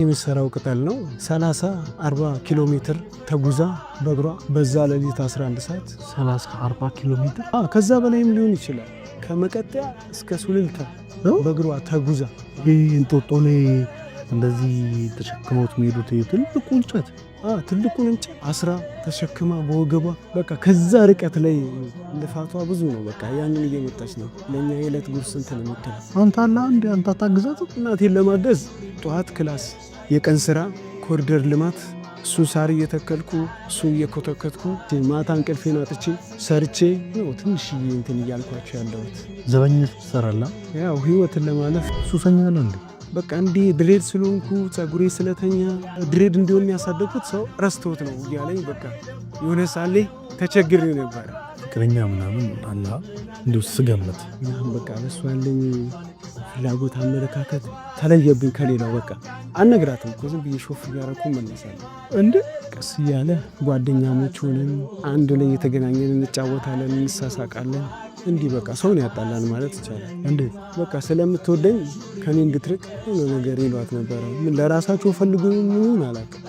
የሚሰራው ቅጠል ነው 30-40 ኪሎ ሜትር ተጉዛ በእግሯ በዛ ሌሊት 11 ሰዓት 30-40 ኪሎ ሜትር ከዛ በላይም ሊሆን ይችላል። ከመቀጠያ እስከ ሱሉልታ በእግሯ ተጉዛ እንጦጦ ላይ እንደዚህ ተሸክመውት የሚሄዱት ትልቁ እንጨት ትልቁን እንጨት አስራ ተሸክማ በወገቧ በቃ ከዛ ርቀት ላይ ልፋቷ ብዙ ነው። በቃ ያንን እየመጣች ነው ለኛ የዕለት ጉርስ እንትን የምትለው አንተ አለ አንዴ አንተ ታግዛት እናቴን ለማገዝ ጠዋት ክላስ የቀን ስራ ኮሪደር ልማት እሱን ሳር እየተከልኩ እሱን እየኮተከትኩ ማታ እንቅልፌን አጥቼ ሰርቼ ነው ትንሽ እንትን እያልኳቸው ያለሁት። ዘበኝነት ትሰራላ ያው ህይወትን ለማለፍ ሱሰኛ ነው እንዴ? በቃ እንዴ ድሬድ ስለሆንኩ ጸጉሬ ስለተኛ ድሬድ እንዲሆን ያሳደጉት ሰው ረስተውት ነው እያለኝ በቃ የሆነ ሳሌ ተቸግሬ ነበር። ፍቅረኛ ምናምን አላ እንዲሁ ስገምት በቃ ለሱ ያለኝ ፍላጎት አመለካከት ተለየብኝ ከሌላው። በቃ አልነግራትም እኮ ዝም ብዬ ሾፍ እያደረኩ መለሳለሁ። እንደ ቀስ እያለ ጓደኛሞች ሆነን አንድ ላይ የተገናኘን እንጫወታለን፣ እንሳሳቃለን። እንዲህ በቃ ሰውን ያጣላል ማለት ይቻላል። እንዴ በቃ ስለምትወደኝ ከኔ እንድትርቅ የሆነ ነገር ይሏት ነበረ። ምን ለራሳቸው ፈልጉ ምን አላውቅም።